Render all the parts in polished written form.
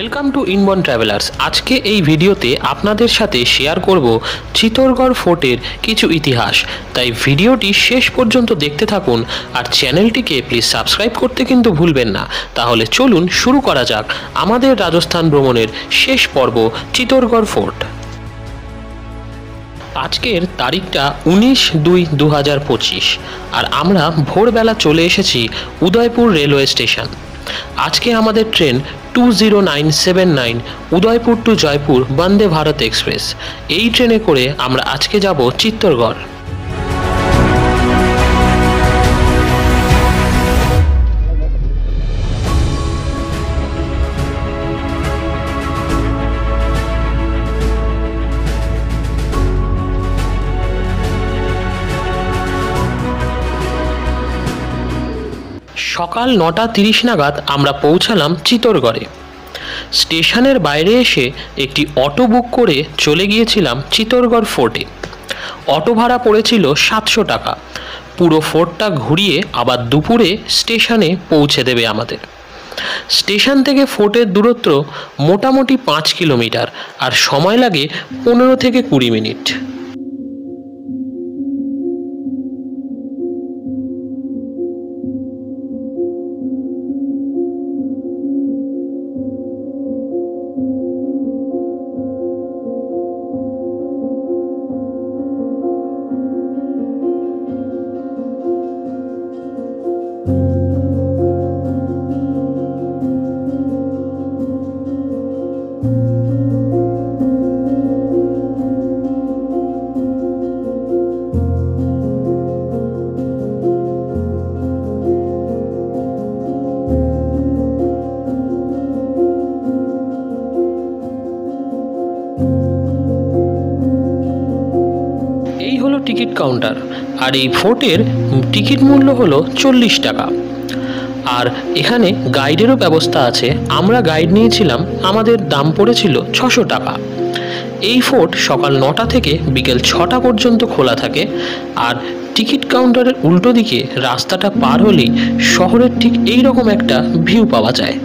Welcome to inborn travellers. আজকে এই ভিডিওতে আপনাদের সাথে শেয়ার করব চিত্তরগড় ফোর্টের কিছু ইতিহাস, তাই ভিডিওটি শেষ পর্যন্ত দেখতে থাকুন আর চ্যানেলটিকে প্লিজ সাবস্ক্রাইব করতে কিন্তু ভুলবেন না। তাহলে চলুন শুরু করা যাক আমাদের রাজস্থান ভ্রমণের শেষ পর্ব চিত্তরগড় ফোর্ট। আজকের তারিখটা 19/2/2025 আর আমরা ভোরবেলা চলে এসেছি উদয়পুর রেলওয়ে স্টেশন। আজকে আমাদের train 20979 Udaipur two Jaipur Vande Bharat express. এই ট্রেনে করে আমরা আজকে যাব চিত্তরগড়। সকাল 9:30 নাগাদ আমরা পৌঁছালাম চিত্তরগড়ে। স্টেশনের বাইরে এসে একটি অটো বুক করে চলে গিয়েছিলাম চিত্তরগড় ফোর্টে। অটো ভাড়া পড়েছিল 700 টাকা। পুরো ফোর্টটা ঘুরিয়ে আবার দুপুরে স্টেশনে পৌঁছে দেবে আমাদের। স্টেশন থেকে ফোর্টের দূরত্ব মোটামুটি 5 কিলোমিটার আর সময় লাগে 15 থেকে 20 মিনিট। টিকিট কাউন্টার আর এই ফোর্টের টিকিট মূল্য হলো 40 টাকা। আর এখানে গাইডেরও ব্যবস্থা আছে। আমরা গাইড নিয়েছিলাম, আমাদের দাম পড়েছিল 600 টাকা। এই ফোর্ট সকাল 9টা থেকে বিকেল 6টা পর্যন্ত খোলা থাকে। আর টিকিট কাউন্টারের উল্টো দিকে রাস্তাটা পার হলেই শহরের ঠিক এই রকম একটা ভিউ পাওয়া যায়।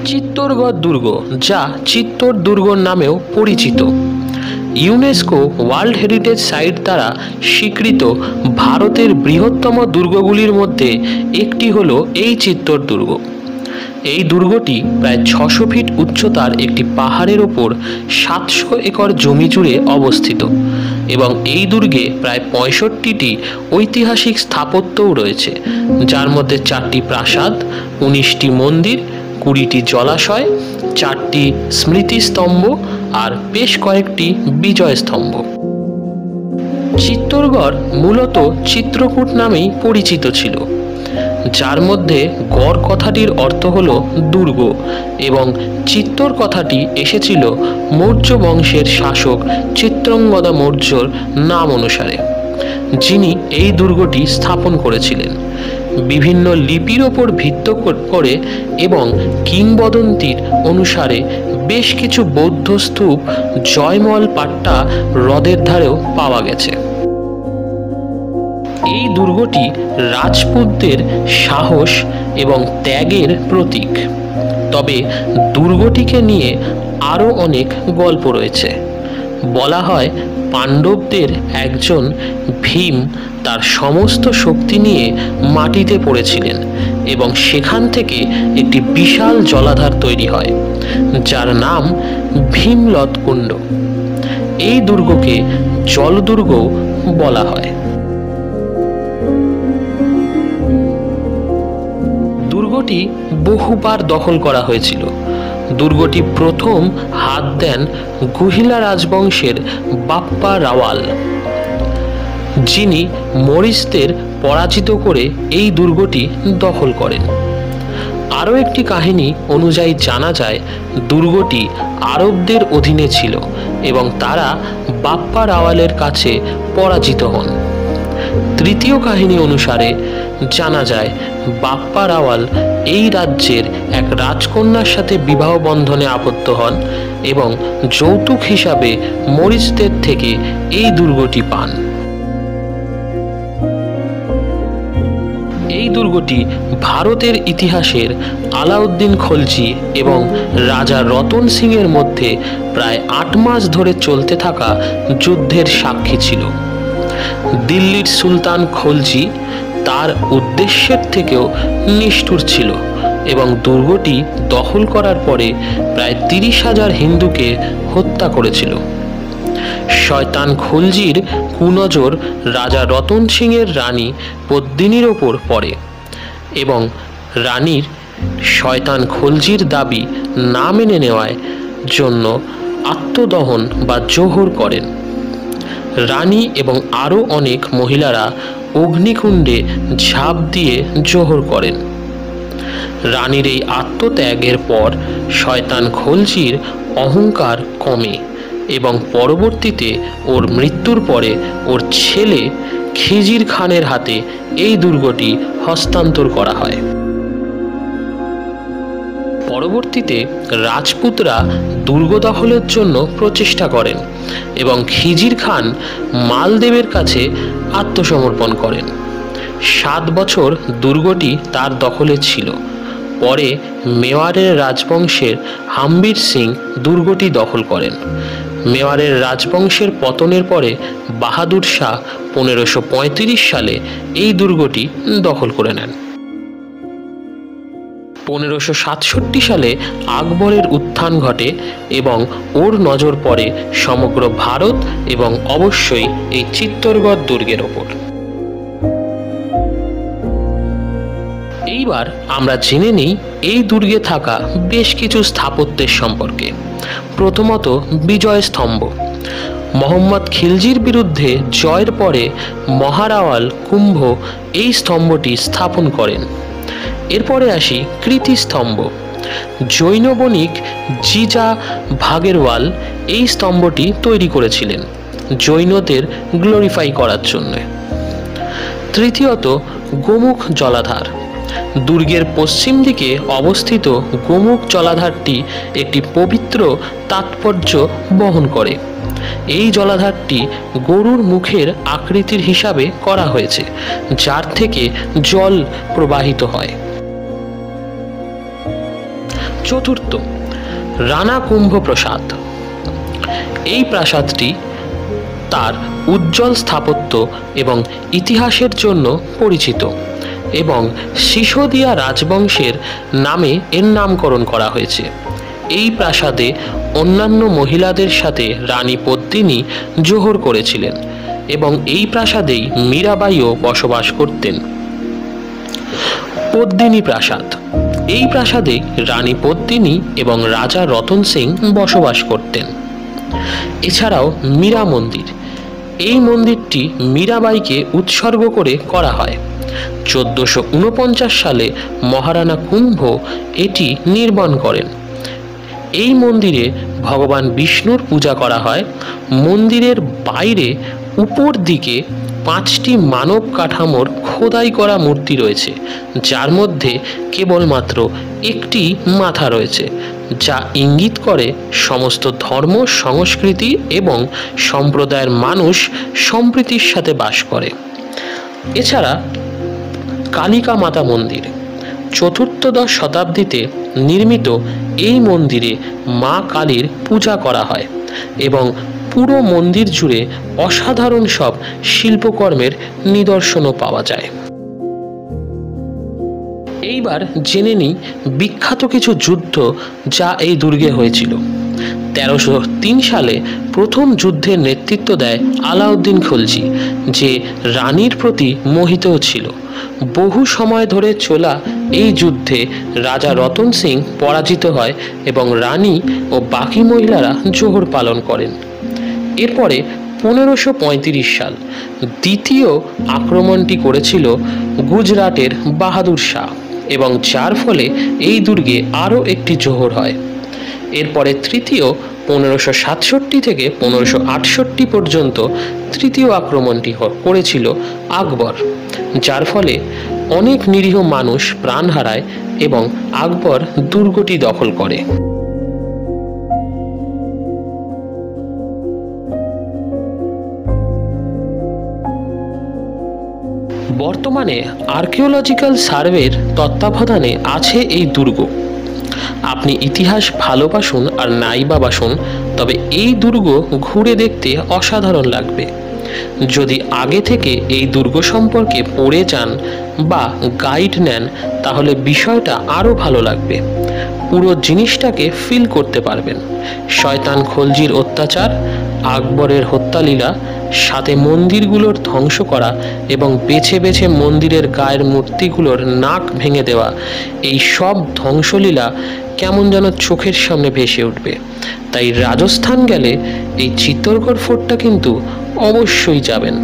চিত্তরগড় দুর্গ, যা চিত্তর দুর্গ নামেও পরিচিত, ইউনেস্কো ওয়ার্ল্ড হেরিটেজ সাইট দ্বারা স্বীকৃত ভারতের বৃহত্তম দুর্গগুলির মধ্যে একটি হলো এই চিত্তর দুর্গ। এই দুর্গটি প্রায় 600 ফিট উচ্চতার একটি পাহাড়ের ওপর 700 একর জমি জুড়ে অবস্থিত এবং এই দুর্গে প্রায় 65টি ঐতিহাসিক স্থাপত্যও রয়েছে, যার মধ্যে 4টি প্রাসাদ, 19টি মন্দির, 20টি জলাশয়, 4টি স্মৃতিস্তম্ভ আর বেশ কয়েকটি বিজয় স্তম্ভ। চিত্তরগড় মূলত চিত্রকূট নামেই পরিচিত ছিল, যার মধ্যে গড় কথাটির অর্থ হল দুর্গ এবং চিত্তর কথাটি এসেছিল মৌর্য বংশের শাসক চিত্রঙ্গদা মৌর্যর নাম অনুসারে, যিনি এই দুর্গটি স্থাপন করেছিলেন। বিভিন্ন লিপির ওপর ভিত্তি করে এবং কিংবদন্তির অনুসারে বেশ কিছু বৌদ্ধ স্তূপ জয়মল পাট্টা হ্রদের ধারেও পাওয়া গেছে। এই দুর্গটি রাজপুতদের সাহস এবং ত্যাগের প্রতীক। তবে দুর্গটিকে নিয়ে আরও অনেক গল্প রয়েছে। বলা হয় পাণ্ডবদের একজন ভীম তার সমস্ত শক্তি নিয়ে মাটিতে পড়েছিলেন এবং সেখান থেকে একটি বিশাল জলাধার তৈরি হয়, যার নাম ভীমলত কুণ্ড। এই দুর্গকে জলদুর্গ বলা হয়। দুর্গটি বহুবার দখল করা হয়েছিল। দুর্গটি প্রথম হাত দেন গুহিলা রাজবংশের বাপ্পা রাওয়াল, যিনি মরিচদের পরাজিত করে এই দুর্গটি দখল করেন। আরও একটি কাহিনী অনুযায়ী জানা যায় দুর্গটি আরবদের অধীনে ছিল এবং তারা বাপ্পা রাওয়ালের কাছে পরাজিত হন। তৃতীয় কাহিনী অনুসারে জানা যায় বাপ্পা রাওয়াল এই রাজ্যের এক রাজকন্যার সাথে বিবাহ বন্ধনে আবদ্ধ হন এবং যৌতুক হিসাবে মরিচদের থেকে এই দুর্গটি পান। এই দুর্গটি ভারতের ইতিহাসের আলাউদ্দিন খলজি এবং রাজা রতন সিং এর মধ্যে প্রায় 8 মাস ধরে চলতে থাকা যুদ্ধের সাক্ষী ছিল। দিল্লির সুলতান খলজি তার উদ্দেশ্যের থেকেও নিষ্ঠুর ছিল এবং দুর্গটি দখল করার পরে প্রায় 30,000 হিন্দুকে হত্যা করেছিল। শয়তান খলজির কুনজর রাজা রতন সিং এর রানী পদ্মিনীর ওপর পড়ে এবং রানীর শয়তান খলজির দাবি না মেনে নেওয়ার জন্য আত্মদহন বা জোহর করেন। রানী এবং আরও অনেক মহিলারা অগ্নিকুণ্ডে ঝাঁপ দিয়ে জোহর করেন। রানীর এই আত্মত্যাগের পর শয়তান খলজির অহংকার কমে এবং পরবর্তীতে ওর মৃত্যুর পরে ওর ছেলে খিজির খানের হাতে এই দুর্গটি হস্তান্তর করা হয়। পরবর্তীতে রাজপুতরা দুর্গ দখলের জন্য প্রচেষ্টা করেন এবং খিজির খান মালদেবের কাছে আত্মসমর্পণ করেন। 7 বছর দুর্গটি তার দখলে ছিল। পরে মেওয়ারের রাজবংশের হাম্বির সিং দুর্গটি দখল করেন। মেওয়ারের রাজবংশের পতনের পরে বাহাদুর শাহ 1535 সালে এই দুর্গটি দখল করে নেন। 1567 সালে আকবরের উত্থান ঘটে এবং ওর নজর পড়ে সমগ্র ভারত এবং অবশ্যই এই চিত্তরগড় দুর্গের ওপর। এইবার আমরা জেনে নিই এই দুর্গে থাকা বেশ কিছু স্থাপত্যের সম্পর্কে। প্রথমত বিজয় স্তম্ভ। মোহাম্মদ খিলজির বিরুদ্ধে জয়ের পরে মহারাওয়াল কুম্ভ এই স্তম্ভটি স্থাপন করেন। এরপরে আসি কৃতিস্তম্ভ। জৈন বণিক জিজা ভাগেরওয়াল এই স্তম্ভটি তৈরি করেছিলেন জৈনদের গ্লোরিফাই করার জন্য। তৃতীয়ত গোমুখ জলাধার। দুর্গের পশ্চিম দিকে অবস্থিত গোমুখ জলাধারটি একটি পবিত্র তাৎপর্য বহন করে। এই জলাধারটি গরুর মুখের আকৃতির হিসাবে করা হয়েছে, যার থেকে জল প্রবাহিত হয়। চতুর্থ, রানা কুম্ভ প্রাসাদ। এই প্রাসাদটি তার উজ্জ্বল স্থাপত্য এবং ইতিহাসের জন্য পরিচিত এবং সিসোদিয়া রাজবংশের নামে এর নামকরণ করা হয়েছে। এই প্রাসাদে অন্যান্য মহিলাদের সাথে রানী পদ্মিনী জোহর করেছিলেন এবং এই প্রাসাদেই মীরাবাইও বসবাস করতেন। পদ্মিনী প্রাসাদ। এই প্রাসাদে রানী পদ্মিনী এবং রাজা রতন সিং বসবাস করতেন। এছাড়াও মীরা মন্দির। এই মন্দিরটি মীরাবাইকে উৎসর্গ করে করা হয়। 1449 সালে মহারানা কুম্ভ এটি নির্মাণ করেন। এই মন্দিরে ভগবান বিষ্ণুর পূজা করা হয়। মন্দিরের বাইরে উপর দিকে 5টি মানব কাঠামোর খোদাই করা মূর্তি রয়েছে, যার মধ্যে কেবলমাত্র একটি মাথা রয়েছে, যা ইঙ্গিত করে সমস্ত ধর্ম, সংস্কৃতি এবং সম্প্রদায়ের মানুষ সম্প্রীতির সাথে বাস করে। এছাড়া কালিকা মাতা মন্দির। 14দশ শতাব্দীতে নির্মিত এই মন্দিরে মা কালীর পূজা করা হয় এবং পুরো মন্দির জুড়ে অসাধারণ সব শিল্পকর্মের নিদর্শনও পাওয়া যায়। এইবার জেনে নিই বিখ্যাত কিছু যুদ্ধ যা এই দুর্গে হয়েছিল। 1303 সালে প্রথম যুদ্ধের নেতৃত্ব দেয় আলাউদ্দিন খলজি, যে রানীর প্রতি মোহিতও ছিল। বহু সময় ধরে চলা এই যুদ্ধে রাজা রতন সিং পরাজিত হয় এবং রানী ও বাকি মহিলারা জোহর পালন করেন। এরপরে 1535 সাল দ্বিতীয় আক্রমণটি করেছিল গুজরাটের বাহাদুর শাহ এবং যার ফলে এই দুর্গে আরও একটি জোহর হয়। এরপরে তৃতীয় 1567 থেকে 1568 পর্যন্ত তৃতীয় আক্রমণটি করেছিল আকবর, যার ফলে অনেক নিরীহ মানুষ প্রাণ হারায় এবং আকবর দুর্গটি দখল করে। বর্তমানে বর্তমানে আর্কিওলজিক্যাল সার্ভের তত্ত্বাবধানে আছে এই দুর্গ। আপনি ইতিহাস ভালোবাসুন আর নাই বা বাসুন, তবে এই দুর্গ ঘুরে দেখতে অসাধারণ লাগবে। যদি আগে থেকে এই দুর্গ সম্পর্কে পড়ে যান বা গাইড নেন, তাহলে বিষয়টা আরও ভালো লাগবে। পুরো জিনিসটাকে ফিল করতে পারবেন। শয়তান খলজির অত্যাচার, আকবরের হত্যালীলা, সাথে মন্দিরগুলোর ধ্বংস করা এবং বেছে বেছে মন্দিরের গায়ের মূর্তিগুলোর নাক ভেঙে দেওয়া, এই সব ধ্বংসলীলা কেমন যেন চোখের সামনে ভেসে উঠবে। তাই রাজস্থান গেলে এই চিত্তরগড় ফোর্টটা কিন্তু অবশ্যই যাবেন।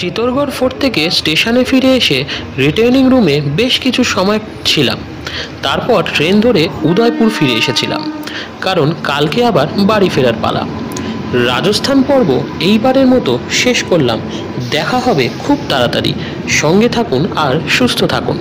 চিত্তরগড় ফোর্ট থেকে স্টেশনে ফিরে এসে রিটার্নিং রুমে বেশ কিছু সময় ছিলাম। তারপর ট্রেন ধরে উদয়পুর ফিরে এসেছিলাম, কারণ কালকে আবার বাড়ি ফেরার পালা। রাজস্থান পর্ব এইবারের মতো শেষ করলাম। দেখা হবে খুব তাড়াতাড়ি। সঙ্গে থাকুন আর সুস্থ থাকুন।